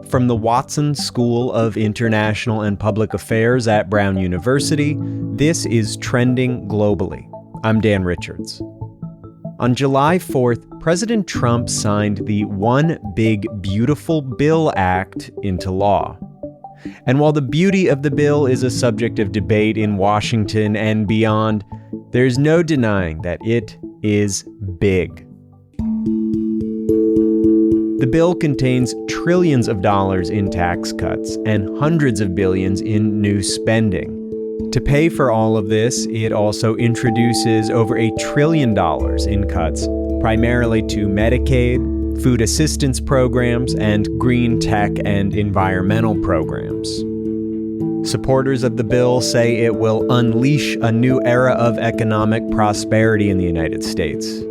From the Watson School of International and Public Affairs at Brown University, this is Trending Globally. I'm Dan Richards. On July 4th, President Trump signed the One Big Beautiful Bill Act into law. And while the beauty of the bill is a subject of debate in Washington and beyond, there's no denying that it is big. The bill contains trillions of dollars in tax cuts and hundreds of billions in new spending. To pay for all of this, it also introduces over $1 trillion in cuts, primarily to Medicaid, food assistance programs, and green tech and environmental programs. Supporters of the bill say it will unleash a new era of economic prosperity in the United States.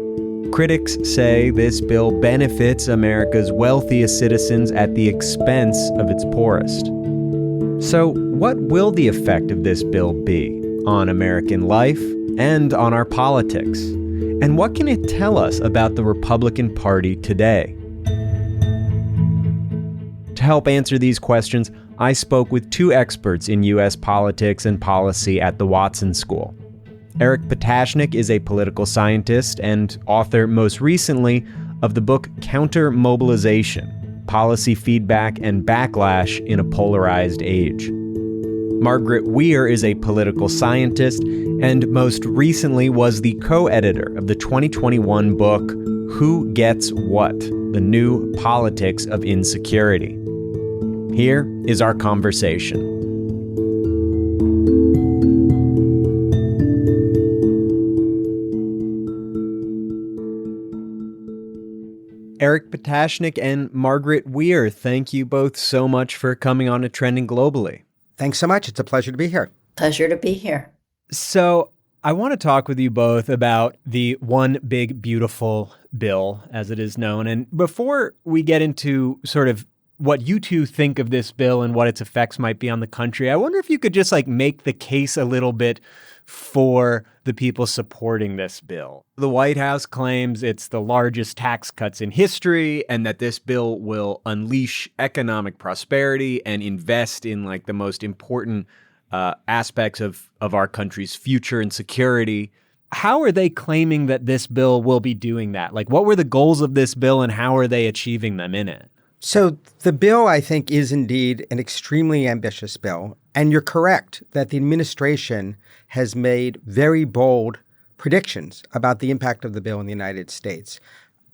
Critics say this bill benefits America's wealthiest citizens at the expense of its poorest. So, what will the effect of this bill be on American life and on our politics? And what can it tell us about the Republican Party today? To help answer these questions, I spoke with two experts in U.S. politics and policy at the Watson School. Eric Patashnik is a political scientist and author, most recently, of the book Countermobilization: Policy, Feedback and Backlash in a Polarized Age. Margaret Weir is a political scientist and most recently was the co-editor of the 2021 book Who Gets What? The New Politics of Insecurity. Here is our conversation. Eric Patashnik and Margaret Weir, thank you both so much for coming on to Trending Globally. Thanks so much. It's a pleasure to be here. Pleasure to be here. So I want to talk with you both about the One Big Beautiful Bill, as it is known. And before we get into sort of what you two think of this bill and what its effects might be on the country, I wonder if you could just make the case a little bit for the people supporting this bill. The White House claims it's the largest tax cuts in history and that this bill will unleash economic prosperity and invest in the most important aspects of our country's future and security. How are they claiming that this bill will be doing that? What were the goals of this bill and how are they achieving them in it? So the bill, I think, is indeed an extremely ambitious bill. And you're correct that the administration has made very bold predictions about the impact of the bill in the United States.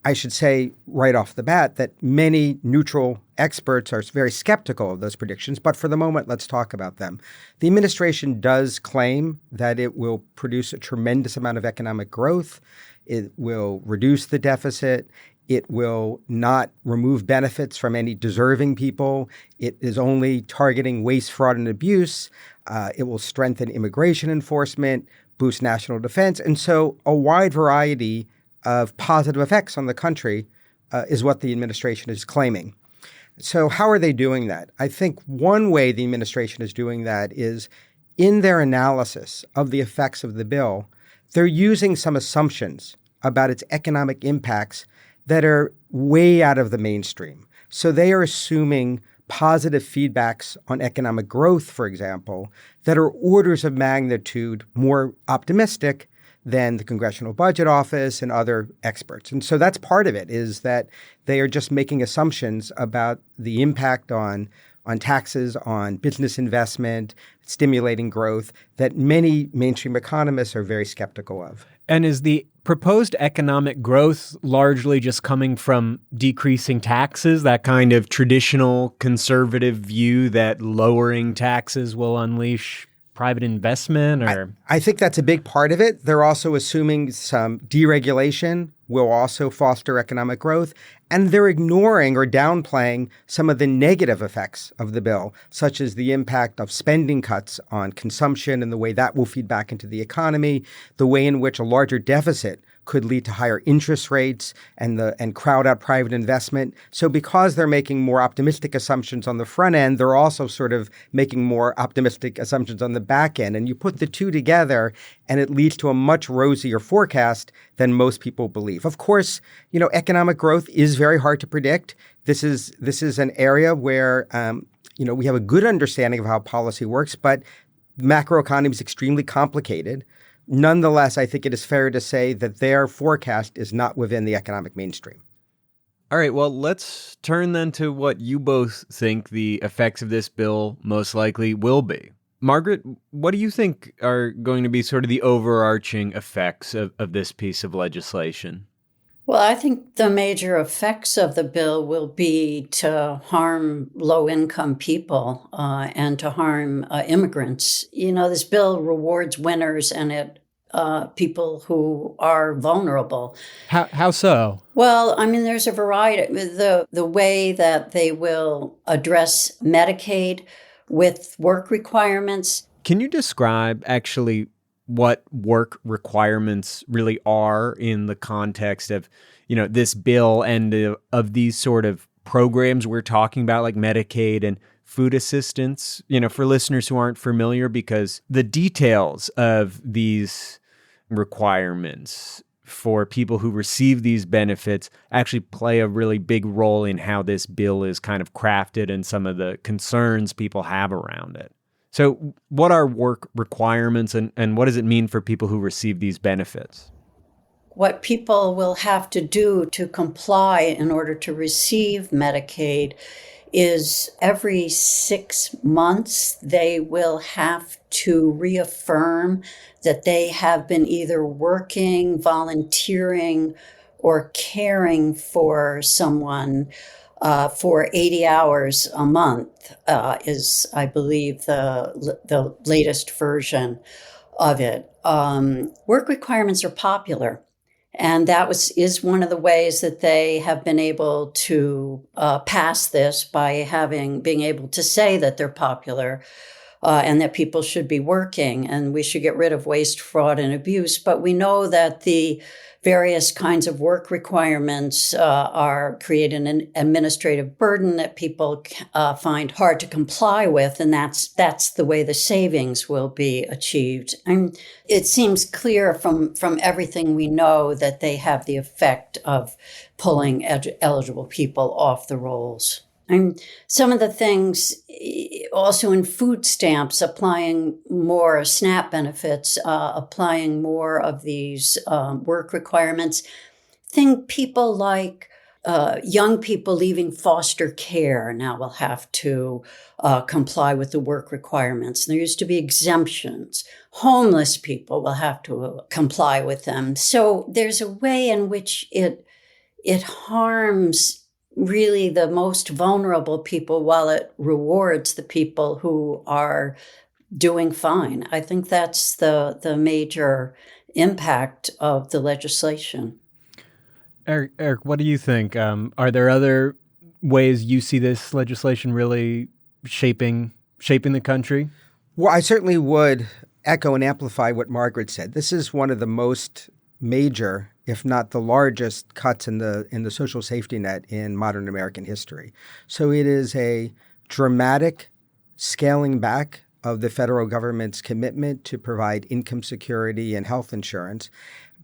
I should say right off the bat that many neutral experts are very skeptical of those predictions. But for the moment, let's talk about them. The administration does claim that it will produce a tremendous amount of economic growth. It will reduce the deficit. It will not remove benefits from any deserving people. It is only targeting waste, fraud, and abuse. It will strengthen immigration enforcement, boost national defense. And so a wide variety of positive effects on the country is what the administration is claiming. So how are they doing that? I think one way the administration is doing that is in their analysis of the effects of the bill, they're using some assumptions about its economic impacts that are way out of the mainstream. So they are assuming positive feedbacks on economic growth, for example, that are orders of magnitude more optimistic than the Congressional Budget Office and other experts. And so that's part of it, is that they are just making assumptions about the impact on taxes, on business investment, stimulating growth, that many mainstream economists are very skeptical of. And is the proposed economic growth largely just coming from decreasing taxes, that kind of traditional conservative view that lowering taxes will unleash private investment? Or I think that's a big part of it. They're also assuming some deregulation will also foster economic growth. And they're ignoring or downplaying some of the negative effects of the bill, such as the impact of spending cuts on consumption and the way that will feed back into the economy, the way in which a larger deficit could lead to higher interest rates and crowd out private investment. So because they're making more optimistic assumptions on the front end, they're also sort of making more optimistic assumptions on the back end. And you put the two together, and it leads to a much rosier forecast than most people believe. Of course, economic growth is very hard to predict. This is an area where we have a good understanding of how policy works, but macroeconomy is extremely complicated. Nonetheless, I think it is fair to say that their forecast is not within the economic mainstream. All right, well, let's turn then to what you both think the effects of this bill most likely will be. Margaret, what do you think are going to be sort of the overarching effects of this piece of legislation? Well, I think the major effects of the bill will be to harm low-income people and to harm immigrants. This bill rewards winners and it people who are vulnerable. How so? Well, there's a variety. The way that they will address Medicaid with work requirements. Can you describe actually what work requirements really are in the context of, this bill and of these sort of programs we're talking about, like Medicaid and food assistance, for listeners who aren't familiar, because the details of these requirements for people who receive these benefits actually play a really big role in how this bill is kind of crafted and some of the concerns people have around it. So what are work requirements and what does it mean for people who receive these benefits? What people will have to do to comply in order to receive Medicaid is every 6 months, they will have to reaffirm that they have been either working, volunteering, or caring for someone for 80 hours a month is, I believe, the latest version of it. Work requirements are popular. And that is one of the ways that they have been able to pass this by being able to say that they're popular and that people should be working and we should get rid of waste, fraud, and abuse. But we know that the various kinds of work requirements are creating an administrative burden that people find hard to comply with, and that's the way the savings will be achieved. And it seems clear from everything we know that they have the effect of pulling eligible people off the rolls. And some of the things also in food stamps, applying more SNAP benefits, applying more of these work requirements. Think people like young people leaving foster care now will have to comply with the work requirements. There used to be exemptions. Homeless people will have to comply with them. So there's a way in which it harms really the most vulnerable people while it rewards the people who are doing fine. I think that's the major impact of the legislation. Eric, what do you think? Are there other ways you see this legislation really shaping the country? Well, I certainly would echo and amplify what Margaret said. This is one of the most major, if not the largest, cuts in the social safety net in modern American history. So it is a dramatic scaling back of the federal government's commitment to provide income security and health insurance.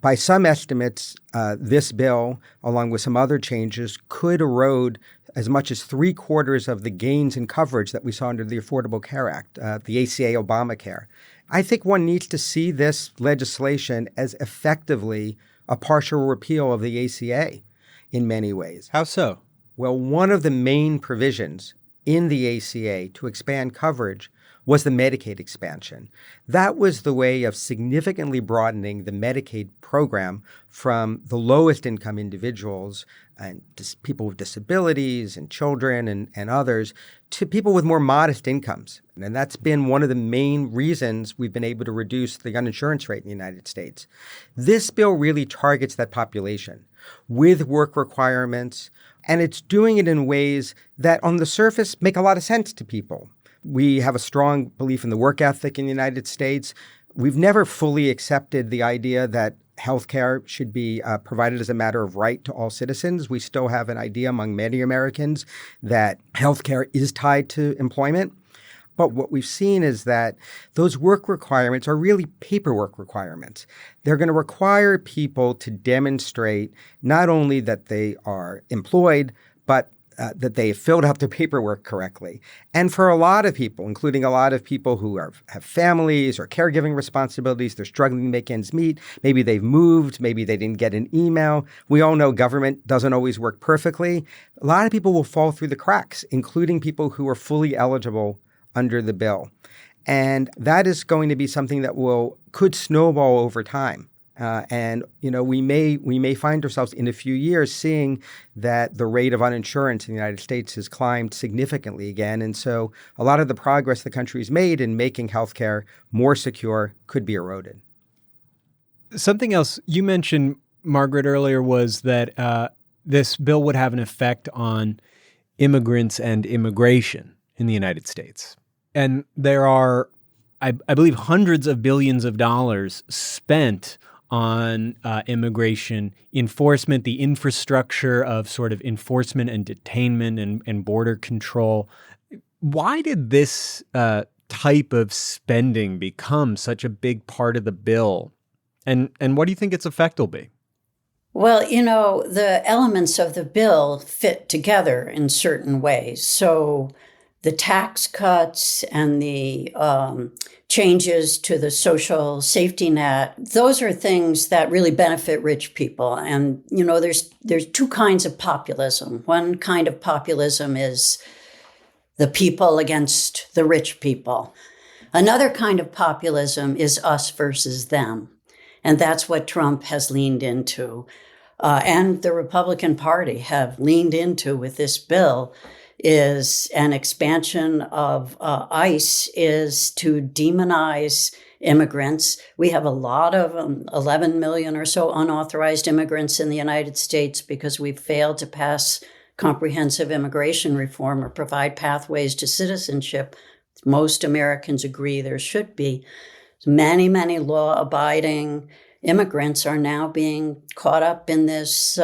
By some estimates, this bill, along with some other changes, could erode as much as 3/4 of the gains in coverage that we saw under the Affordable Care Act, the ACA Obamacare. I think one needs to see this legislation as effectively a partial repeal of the ACA in many ways. How so? Well, one of the main provisions in the ACA to expand coverage was the Medicaid expansion. That was the way of significantly broadening the Medicaid program from the lowest income individuals and people with disabilities and children and others to people with more modest incomes. And that's been one of the main reasons we've been able to reduce the uninsurance rate in the United States. This bill really targets that population with work requirements, and it's doing it in ways that on the surface make a lot of sense to people. We have a strong belief in the work ethic in the United States. We've never fully accepted the idea that healthcare should be provided as a matter of right to all citizens. We still have an idea among many Americans that healthcare is tied to employment. But what we've seen is that those work requirements are really paperwork requirements. They're going to require people to demonstrate not only that they are employed, but that they filled out their paperwork correctly. And for a lot of people, including a lot of people who have families or caregiving responsibilities, they're struggling to make ends meet. Maybe they've moved. Maybe they didn't get an email. We all know government doesn't always work perfectly. A lot of people will fall through the cracks, including people who are fully eligible under the bill. And that is going to be something that could snowball over time. And we may find ourselves in a few years seeing that the rate of uninsurance in the United States has climbed significantly again. And so a lot of the progress the country's made in making healthcare more secure could be eroded. Something else you mentioned, Margaret, earlier was that this bill would have an effect on immigrants and immigration in the United States. And there are, I believe, hundreds of billions of dollars spent on immigration enforcement, the infrastructure of sort of enforcement and detainment and border control. Why did this type of spending become such a big part of the bill? And what do you think its effect will be? Well, the elements of the bill fit together in certain ways. So the tax cuts and the changes to the social safety net, those are things that really benefit rich people. And, there's two kinds of populism. One kind of populism is the people against the rich people. Another kind of populism is us versus them. And that's what Trump has leaned into. And the Republican Party have leaned into with this bill is an expansion of ICE is to demonize immigrants. We have a lot of 11 million or so unauthorized immigrants in the United States because we've failed to pass comprehensive immigration reform or provide pathways to citizenship. Most Americans agree there should be. Many, many law-abiding immigrants are now being caught up in this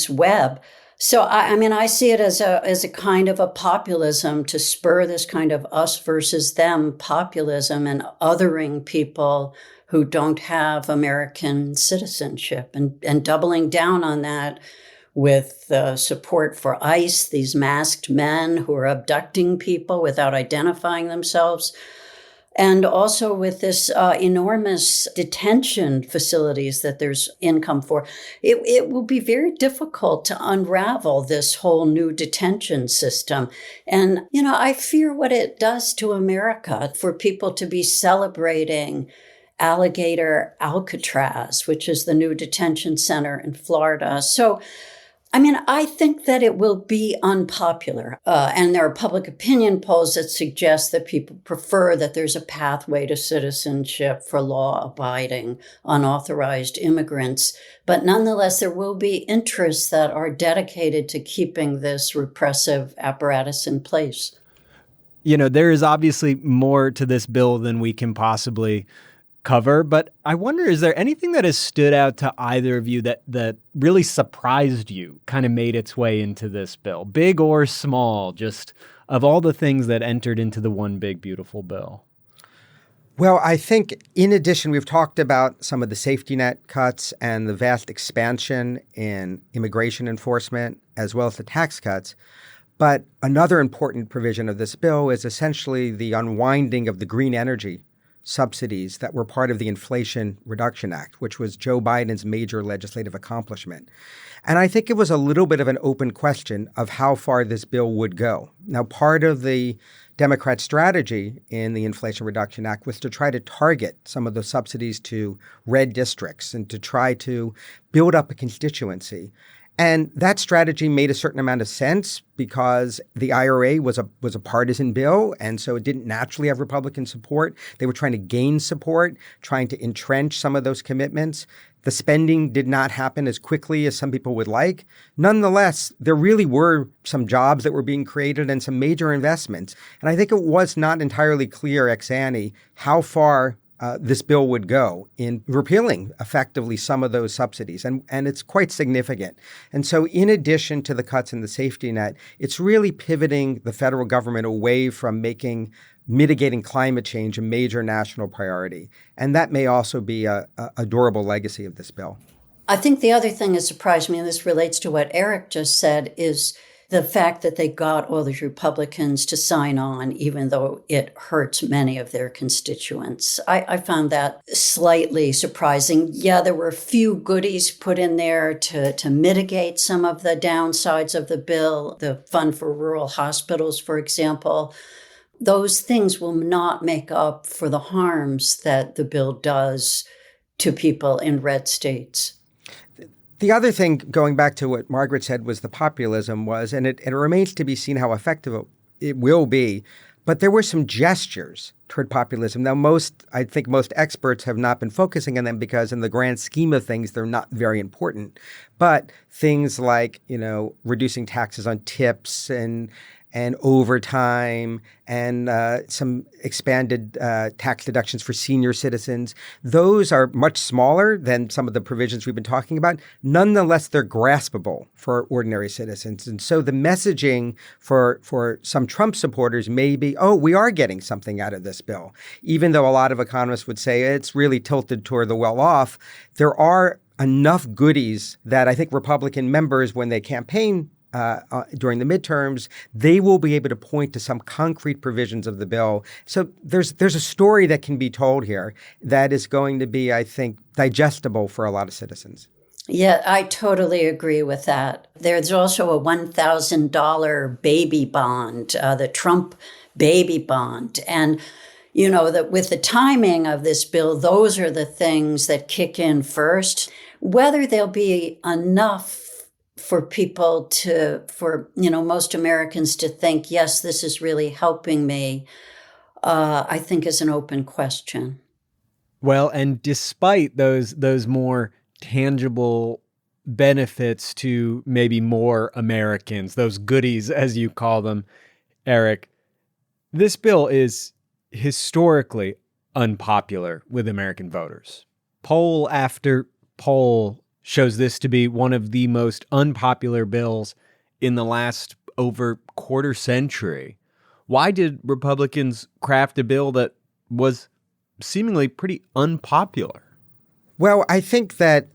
web. So, I see it as a kind of a populism to spur this kind of us versus them populism and othering people who don't have American citizenship and doubling down on that with support for ICE, these masked men who are abducting people without identifying themselves. And also with this enormous detention facilities that there's income for. It will be very difficult to unravel this whole new detention system. And, I fear what it does to America for people to be celebrating Alligator Alcatraz, which is the new detention center in Florida. So, I think that it will be unpopular. And there are public opinion polls that suggest that people prefer that there's a pathway to citizenship for law-abiding, unauthorized immigrants. But nonetheless, there will be interests that are dedicated to keeping this repressive apparatus in place. There is obviously more to this bill than we can possibly cover, but I wonder, is there anything that has stood out to either of you that really surprised you, kind of made its way into this bill, big or small, just of all the things that entered into the one big, beautiful bill? Well, I think in addition, we've talked about some of the safety net cuts and the vast expansion in immigration enforcement, as well as the tax cuts. But another important provision of this bill is essentially the unwinding of the green energy subsidies that were part of the Inflation Reduction Act, which was Joe Biden's major legislative accomplishment. And I think it was a little bit of an open question of how far this bill would go. Now, part of the Democrat strategy in the Inflation Reduction Act was to try to target some of the subsidies to red districts and to try to build up a constituency. And that strategy made a certain amount of sense because the IRA was a partisan bill, and so it didn't naturally have Republican support. They were trying to gain support, trying to entrench some of those commitments. The spending did not happen as quickly as some people would like. Nonetheless, there really were some jobs that were being created and some major investments. And I think it was not entirely clear ex ante how far this bill would go in repealing effectively some of those subsidies. And it's quite significant. And so in addition to the cuts in the safety net, it's really pivoting the federal government away from making mitigating climate change a major national priority. And that may also be a durable legacy of this bill. I think the other thing that surprised me, and this relates to what Eric just said, is the fact that they got all these Republicans to sign on, even though it hurts many of their constituents. I found that slightly surprising. Yeah, there were a few goodies put in there to mitigate some of the downsides of the bill, the fund for rural hospitals, for example. Those things will not make up for the harms that the bill does to people in red states. The other thing, going back to what Margaret said, was the populism was, and it remains to be seen how effective it will be, but there were some gestures toward populism. Now, I think most experts have not been focusing on them because in the grand scheme of things, they're not very important. But things like, reducing taxes on tips and overtime and some expanded tax deductions for senior citizens. Those are much smaller than some of the provisions we've been talking about. Nonetheless, they're graspable for ordinary citizens. And so the messaging for some Trump supporters may be, we are getting something out of this bill. Even though a lot of economists would say it's really tilted toward the well-off, there are enough goodies that I think Republican members, when they campaign during the midterms, they will be able to point to some concrete provisions of the bill. So there's a story that can be told here that is going to be, I think, digestible for a lot of citizens. Yeah, I totally agree with that. There's also a $1,000 baby bond, the Trump baby bond. And that with the timing of this bill, those are the things that kick in first. Whether there'll be enough for people for most Americans to think, yes, this is really helping me, I think is an open question. Well, and despite those more tangible benefits to maybe more Americans, those goodies, as you call them, Eric, this bill is historically unpopular with American voters. Poll after poll shows this to be one of the most unpopular bills in the last over quarter century. Why did Republicans craft a bill that was seemingly pretty unpopular? Well, I think that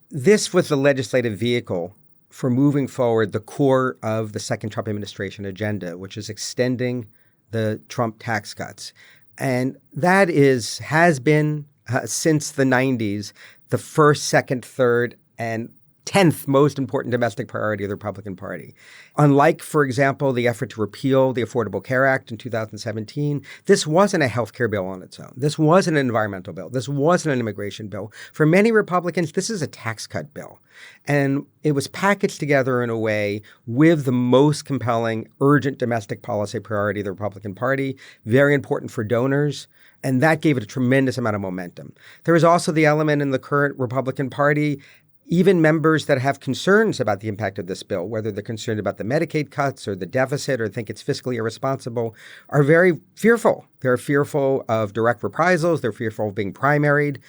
this was the legislative vehicle for moving forward the core of the second Trump administration agenda, which is extending the Trump tax cuts. And that has been since the 90s, the first, second, third, and 10th most important domestic priority of the Republican Party. Unlike, for example, the effort to repeal the Affordable Care Act in 2017, this wasn't a health care bill on its own. This wasn't an environmental bill. This wasn't an immigration bill. For many Republicans, this is a tax cut bill. And it was packaged together in a way with the most compelling, urgent domestic policy priority of the Republican Party, very important for donors. And that gave it a tremendous amount of momentum. There is also the element in the current Republican Party, even members that have concerns about the impact of this bill, whether they're concerned about the Medicaid cuts or the deficit or think it's fiscally irresponsible, are very fearful. They're fearful of direct reprisals. They're fearful of being primaried.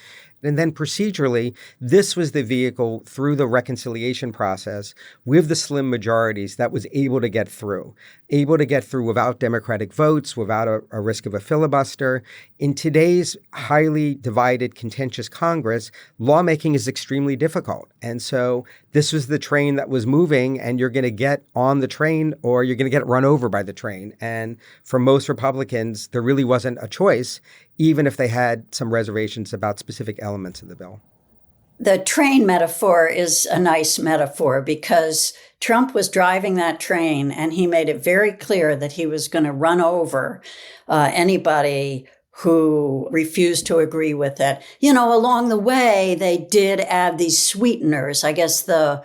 And then procedurally, this was the vehicle through the reconciliation process with the slim majorities that was able to get through without Democratic votes, without a risk of a filibuster. In today's highly divided, contentious Congress, lawmaking is extremely difficult. And so this was the train that was moving, and you're going to get on the train or you're going to get run over by the train. And for most Republicans, there really wasn't a choice, even if they had some reservations about specific elements of the bill. The train metaphor is a nice metaphor because Trump was driving that train and he made it very clear that he was going to run over anybody who refused to agree with it. Along the way, they did add these sweeteners. I guess the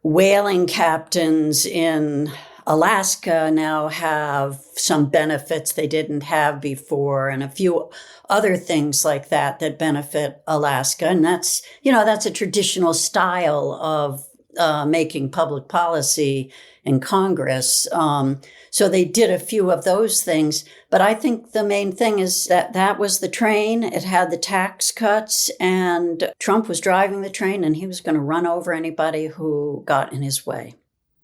whaling captains in Alaska now have some benefits they didn't have before, and a few other things like that benefit Alaska. And that's a traditional style making public policy in Congress. So they did a few of those things. But I think the main thing is that that was the train. It had the tax cuts, and Trump was driving the train, and he was going to run over anybody who got in his way.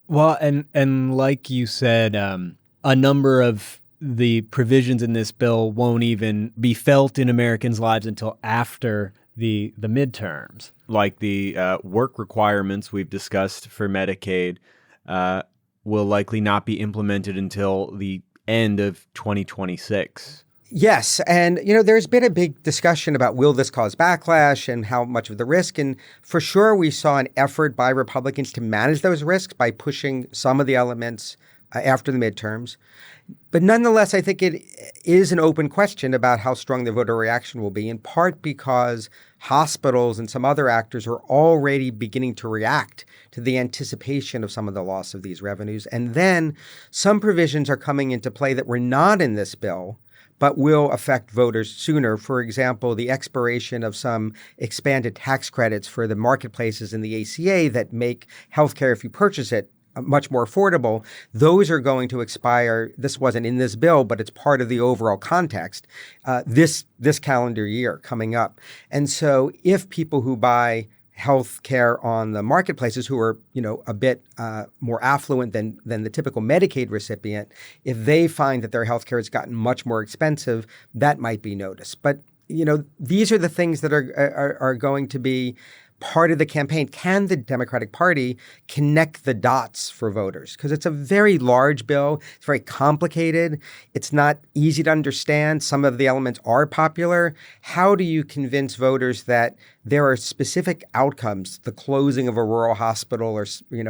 Well, and like you said, a number of the provisions in this bill won't even be felt in Americans' lives until after the midterms, like the work requirements we've discussed for Medicaid will likely not be implemented until the end of 2026. Yes. And, there's been a big discussion about will this cause backlash and how much of the risk. And for sure, we saw an effort by Republicans to manage those risks by pushing some of the elements after the midterms. But nonetheless, I think it is an open question about how strong the voter reaction will be, in part because hospitals and some other actors are already beginning to react to the anticipation of some of the loss of these revenues. And then some provisions are coming into play that were not in this bill, but will affect voters sooner. For example, the expiration of some expanded tax credits for the marketplaces in the ACA that make healthcare, if you purchase it, much more affordable. Those are going to expire. This wasn't in this bill, but it's part of the overall context this calendar year coming up. And so if people who buy health care on the marketplaces who are, a bit more affluent than the typical Medicaid recipient, if they find that their health care has gotten much more expensive, that might be noticed. But, these are the things that are going to be part of the campaign. Can the Democratic Party connect the dots for voters? Because it's a very large bill. It's very complicated. It's not easy to understand. Some of the elements are popular. How do you convince voters that there are specific outcomes, the closing of a rural hospital or,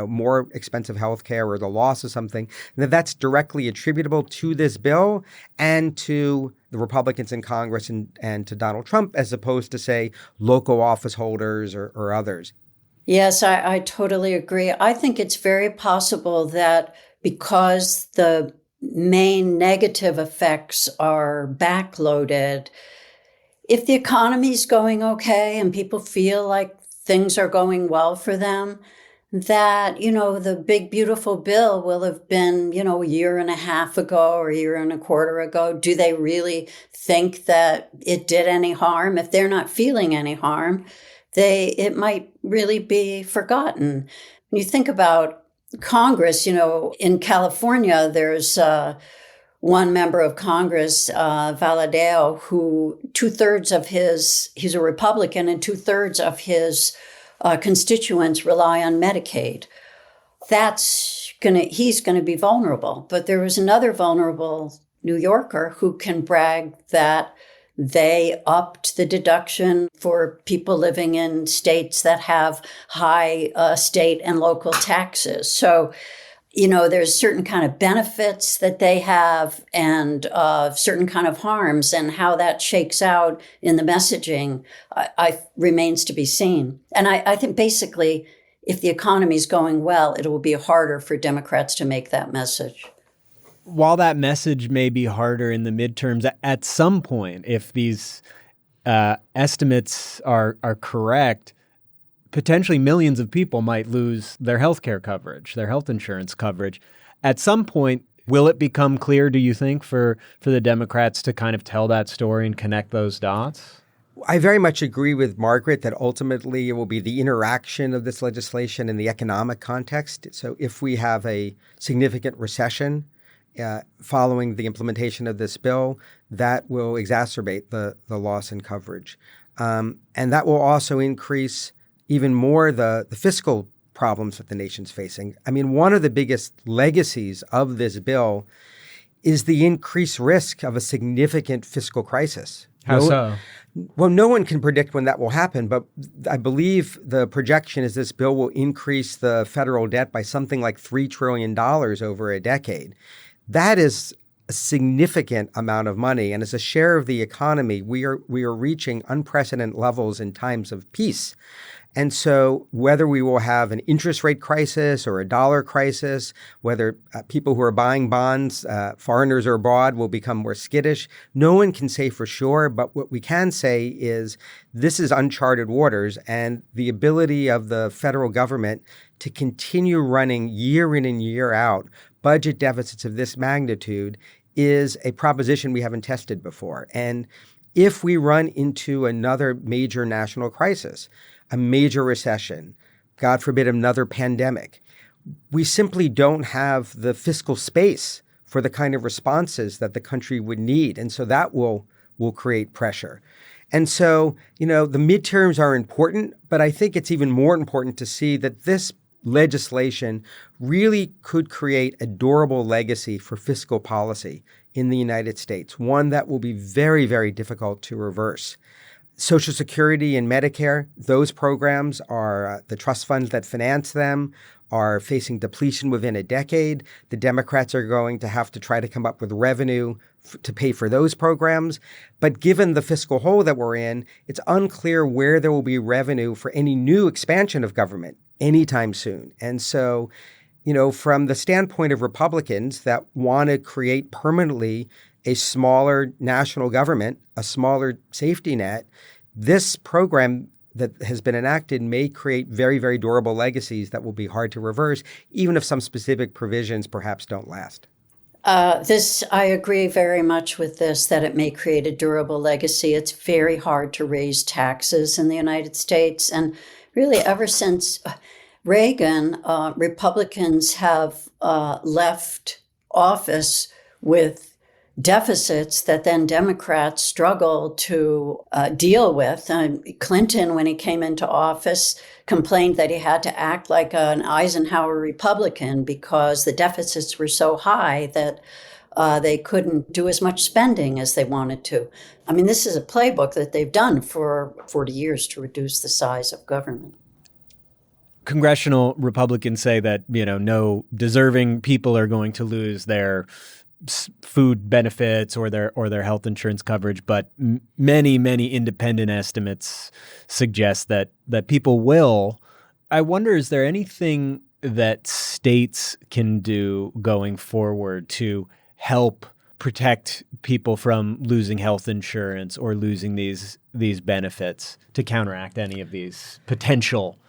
more expensive health care or the loss of something, that's directly attributable to this bill and to the Republicans in Congress and to Donald Trump, as opposed to, say, local office holders or others? Yes, I totally agree. I think it's very possible that because the main negative effects are backloaded, if the economy's going okay and people feel like things are going well for them, that, the big, beautiful bill will have been, a year and a half ago or a year and a quarter ago. Do they really think that it did any harm? If they're not feeling any harm, it might really be forgotten. When you think about Congress, in California, there's one member of Congress, Valadao, who he's a Republican, and 2/3 of his constituents rely on Medicaid. He's going to be vulnerable. But there was another vulnerable New Yorker who can brag that they upped the deduction for people living in states that have high state and local taxes. So, there's certain kind of benefits that they have and certain kind of harms, and how that shakes out in the messaging I remains to be seen. And I think basically, if the economy is going well, it will be harder for Democrats to make that message. While that message may be harder in the midterms, at some point, if these estimates are correct, potentially millions of people might lose their health care coverage, their health insurance coverage. At some point, will it become clear, do you think, for the Democrats to kind of tell that story and connect those dots? I very much agree with Margaret that ultimately it will be the interaction of this legislation in the economic context. So if we have a significant recession following the implementation of this bill, that will exacerbate the loss in coverage. And that will also increase even more the fiscal problems that the nation's facing. I mean, one of the biggest legacies of this bill is the increased risk of a significant fiscal crisis. How so? Well, no one can predict when that will happen, but I believe the projection is this bill will increase the federal debt by something like $3 trillion over a decade. That is a significant amount of money. And as a share of the economy, we are reaching unprecedented levels in times of peace. And so whether we will have an interest rate crisis or a dollar crisis, whether people who are buying bonds, foreigners or abroad, will become more skittish, no one can say for sure. But what we can say is this is uncharted waters, and the ability of the federal government to continue running year in and year out budget deficits of this magnitude is a proposition we haven't tested before. And if we run into another major national crisis, a major recession, God forbid another pandemic, we simply don't have the fiscal space for the kind of responses that the country would need. And so that will create pressure. And so, the midterms are important, but I think it's even more important to see that this legislation really could create a durable legacy for fiscal policy in the United States, one that will be very, very difficult to reverse. Social Security and Medicare, those programs are the trust funds that finance them are facing depletion within a decade. The Democrats are going to have to try to come up with revenue to pay for those programs. But given the fiscal hole that we're in, it's unclear where there will be revenue for any new expansion of government anytime soon. And so, from the standpoint of Republicans that want to create permanently a smaller national government, a smaller safety net, this program that has been enacted may create very, very durable legacies that will be hard to reverse, even if some specific provisions perhaps don't last. I agree very much with this, that it may create a durable legacy. It's very hard to raise taxes in the United States. And really, ever since Reagan, Republicans have left office with deficits that then Democrats struggle to deal with. Clinton, when he came into office, complained that he had to act like an Eisenhower Republican because the deficits were so high that they couldn't do as much spending as they wanted to. I mean, this is a playbook that they've done for 40 years to reduce the size of government. Congressional Republicans say that, no deserving people are going to lose their food benefits or their health insurance coverage, but many independent estimates suggest that people will. I wonder, is there anything that states can do going forward to help protect people from losing health insurance or losing these benefits to counteract any of these potential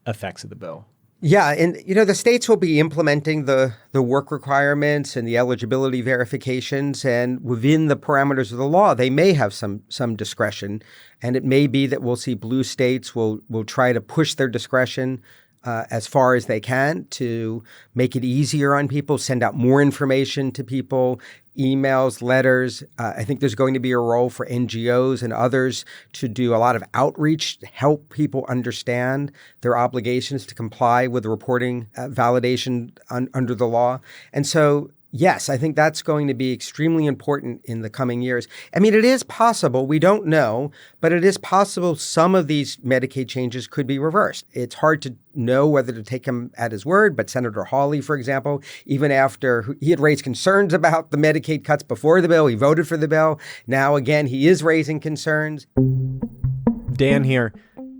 effects of the bill? Yeah, and the states will be implementing the work requirements and the eligibility verifications, and within the parameters of the law, they may have some discretion, and it may be that we'll see blue states will try to push their discretion as far as they can to make it easier on people, send out more information to people, emails, letters. I think there's going to be a role for NGOs and others to do a lot of outreach to help people understand their obligations to comply with the reporting validation under the law. And so, yes, I think that's going to be extremely important in the coming years. I mean, it is possible, we don't know, but it is possible some of these Medicaid changes could be reversed. It's hard to know whether to take him at his word, but Senator Hawley, for example, even after he had raised concerns about the Medicaid cuts before the bill, he voted for the bill. Now, again, he is raising concerns. Dan here,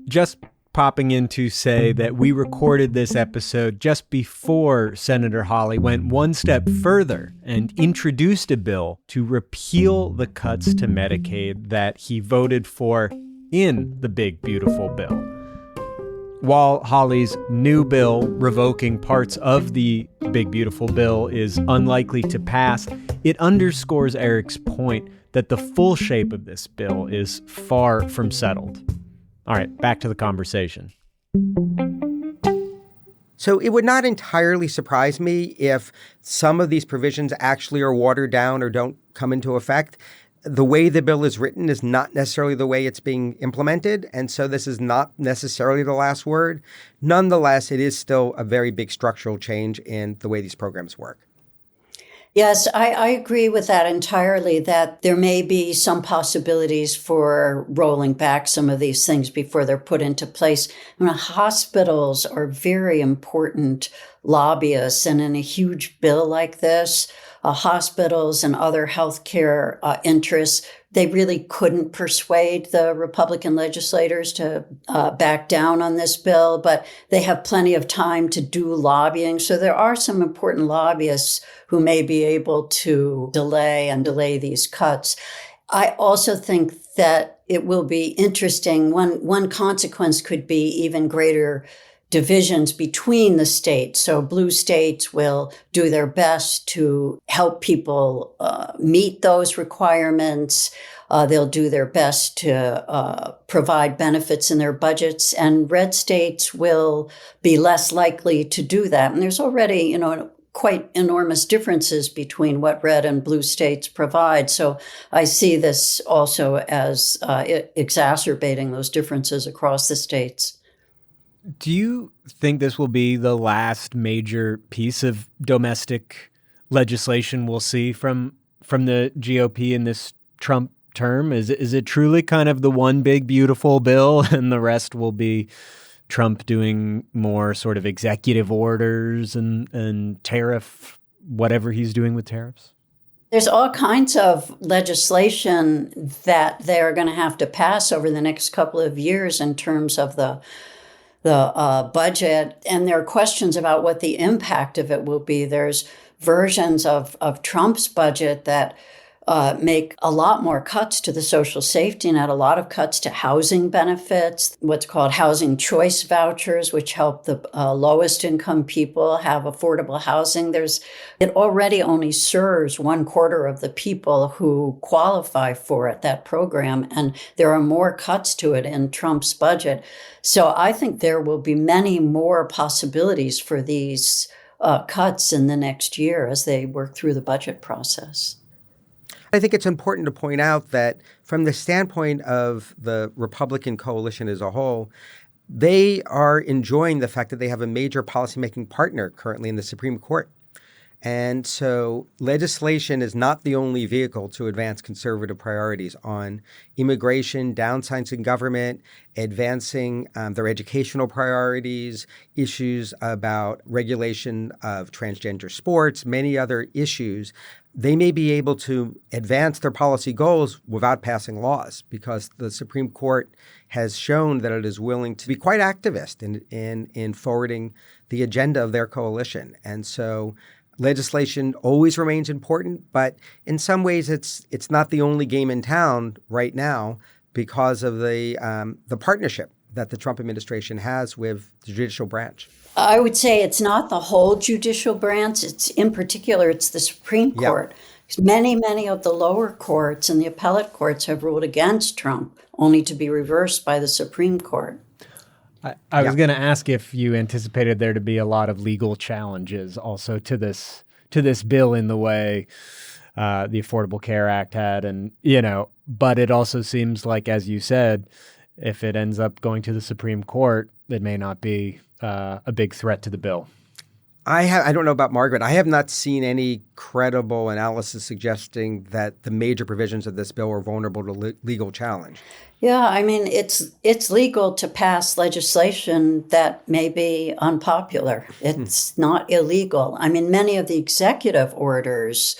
just popping in to say that we recorded this episode just before Senator Hawley went one step further and introduced a bill to repeal the cuts to Medicaid that he voted for in the Big Beautiful Bill. While Hawley's new bill revoking parts of the Big Beautiful Bill is unlikely to pass, it underscores Eric's point that the full shape of this bill is far from settled. All right, back to the conversation. So it would not entirely surprise me if some of these provisions actually are watered down or don't come into effect. The way the bill is written is not necessarily the way it's being implemented, and so this is not necessarily the last word. Nonetheless, it is still a very big structural change in the way these programs work. Yes, I agree with that entirely, that there may be some possibilities for rolling back some of these things before they're put into place. Hospitals are very important lobbyists, and in a huge bill like this, hospitals and other healthcare interests, they really couldn't persuade the Republican legislators to back down on this bill, but they have plenty of time to do lobbying. So there are some important lobbyists who may be able to delay these cuts. I also think that it will be interesting. One consequence could be even greater divisions between the states. So blue states will do their best to help people meet those requirements. They'll do their best to provide benefits in their budgets, and red states will be less likely to do that. And there's already, quite enormous differences between what red and blue states provide. So I see this also as exacerbating those differences across the states. Do you think this will be the last major piece of domestic legislation we'll see from the GOP in this Trump term? Is it truly kind of the one big beautiful bill and the rest will be Trump doing more sort of executive orders and tariff, whatever he's doing with tariffs? There's all kinds of legislation that they're going to have to pass over the next couple of years in terms of the budget, and there are questions about what the impact of it will be. There's versions of Trump's budget that make a lot more cuts to the social safety net, a lot of cuts to housing benefits, what's called housing choice vouchers, which help the lowest income people have affordable housing. It already only serves 1/4 of the people who qualify for it, that program, and there are more cuts to it in Trump's budget. So I think there will be many more possibilities for these cuts in the next year as they work through the budget process. I think it's important to point out that from the standpoint of the Republican coalition as a whole, they are enjoying the fact that they have a major policymaking partner currently in the Supreme Court. And so legislation is not the only vehicle to advance conservative priorities on immigration, downsizing government, advancing their educational priorities, issues about regulation of transgender sports, many other issues. They may be able to advance their policy goals without passing laws because the Supreme Court has shown that it is willing to be quite activist in forwarding the agenda of their coalition. And so legislation always remains important, but in some ways it's not the only game in town right now because of the partnership that the Trump administration has with the judicial branch. I would say it's not the whole judicial branch. It's the Supreme Court. Yep. Many of the lower courts and the appellate courts have ruled against Trump, only to be reversed by the Supreme Court. I was going to ask if you anticipated there to be a lot of legal challenges also to this bill in the way the Affordable Care Act had, but it also seems like, as you said, if it ends up going to the Supreme Court, it may not be a big threat to the bill. I don't know about Margaret. I have not seen any credible analysis suggesting that the major provisions of this bill are vulnerable to legal challenge. Yeah, I mean, it's legal to pass legislation that may be unpopular. It's not illegal. I mean, many of the executive orders,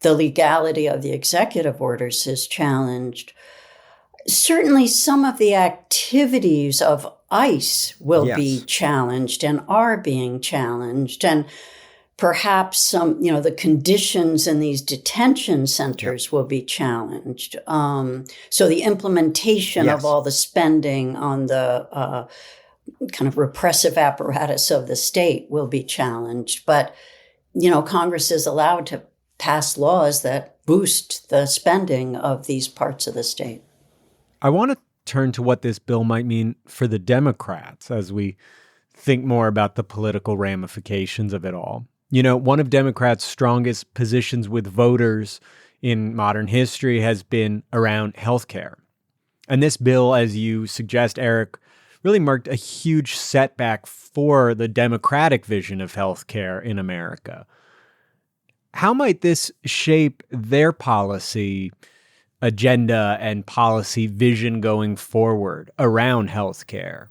the legality of the executive orders is challenged. Certainly some of the activities of ICE will be challenged and are being challenged. And perhaps some, the conditions in these detention centers will be challenged. So the implementation of all the spending on the kind of repressive apparatus of the state will be challenged. But, Congress is allowed to pass laws that boost the spending of these parts of the state. I want to turn to what this bill might mean for the Democrats as we think more about the political ramifications of it all. One of Democrats' strongest positions with voters in modern history has been around healthcare. And this bill, as you suggest, Eric, really marked a huge setback for the Democratic vision of healthcare in America. How might this shape their policy agenda and policy vision going forward around healthcare?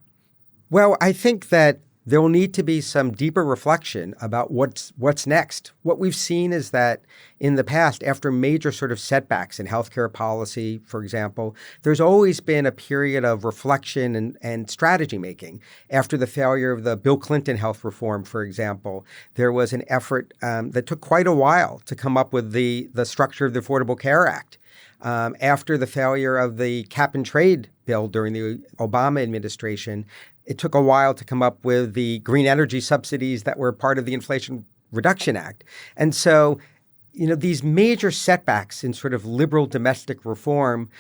Well, I think that there will need to be some deeper reflection about what's next. What we've seen is that in the past, after major sort of setbacks in healthcare policy, for example, there's always been a period of reflection and strategy making. After the failure of the Bill Clinton health reform, for example, there was an effort that took quite a while to come up with the structure of the Affordable Care Act. After the failure of the cap and trade bill during the Obama administration, It took a while to come up with the green energy subsidies that were part of the Inflation Reduction Act. And so, these major setbacks in sort of liberal domestic reform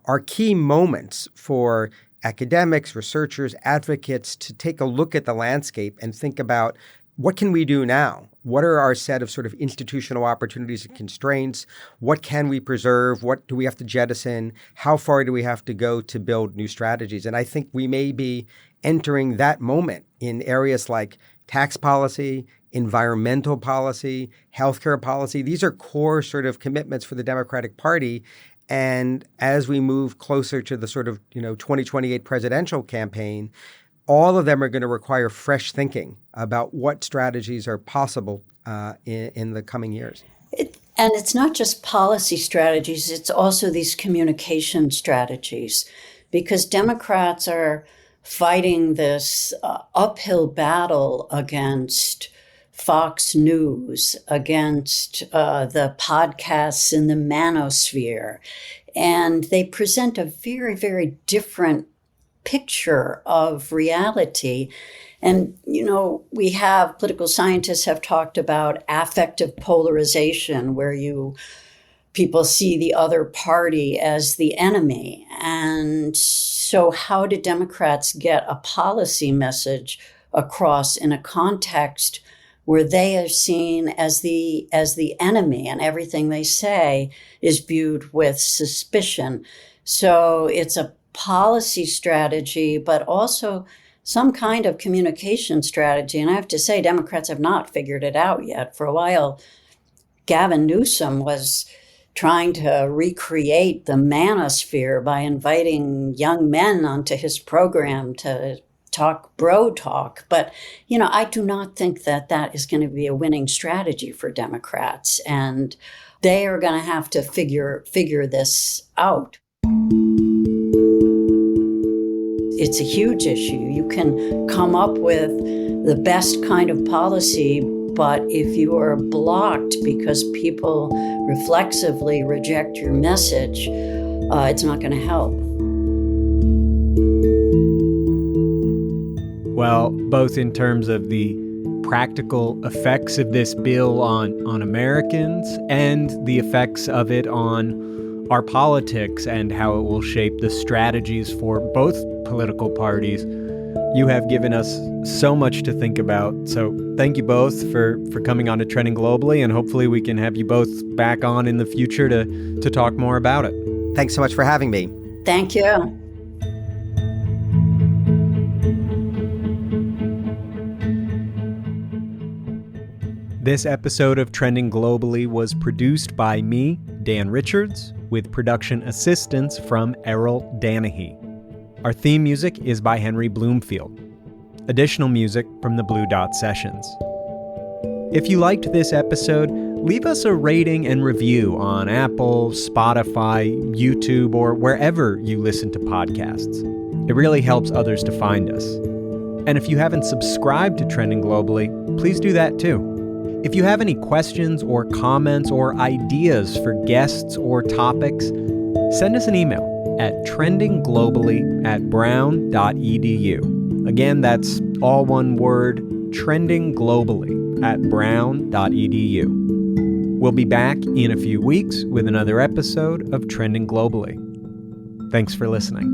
are key moments for academics, researchers, advocates to take a look at the landscape and think about what can we do now? What are our set of sort of institutional opportunities and constraints? What can we preserve? What do we have to jettison? How far do we have to go to build new strategies? And I think we may be entering that moment in areas like tax policy, environmental policy, healthcare policy. These are core sort of commitments for the Democratic Party. And as we move closer to the sort of 2028 presidential campaign, all of them are going to require fresh thinking about what strategies are possible in the coming years. And it's not just policy strategies, it's also these communication strategies, because Democrats are fighting this uphill battle against Fox News, against the podcasts in the manosphere. And they present a very, very different picture of reality. And, we have political scientists have talked about affective polarization, where people see the other party as the enemy. And so how do Democrats get a policy message across in a context where they are seen as the enemy, and everything they say is viewed with suspicion? So it's a policy strategy, but also some kind of communication strategy. And I have to say, Democrats have not figured it out yet. For a while, Gavin Newsom was trying to recreate the manosphere by inviting young men onto his program to talk bro talk. But, I do not think that is going to be a winning strategy for Democrats. And they are going to have to figure this out. It's a huge issue. You can come up with the best kind of policy, but if you are blocked because people reflexively reject your message, it's not going to help. Well, both in terms of the practical effects of this bill on Americans and the effects of it on our politics and how it will shape the strategies for both political parties. You have given us so much to think about. So thank you both for coming on to Trending Globally, and hopefully we can have you both back on in the future to talk more about it. Thanks so much for having me. Thank you. This episode of Trending Globally was produced by me, Dan Richards, with production assistance from Errol Danahy. Our theme music is by Henry Bloomfield. Additional music from the Blue Dot Sessions. If you liked this episode, leave us a rating and review on Apple, Spotify, YouTube, or wherever you listen to podcasts. It really helps others to find us. And if you haven't subscribed to Trending Globally, please do that too. If you have any questions or comments or ideas for guests or topics, send us an email at trendingglobally@brown.edu. Again, that's all one word, trendingglobally@brown.edu. We'll be back in a few weeks with another episode of Trending Globally. Thanks for listening.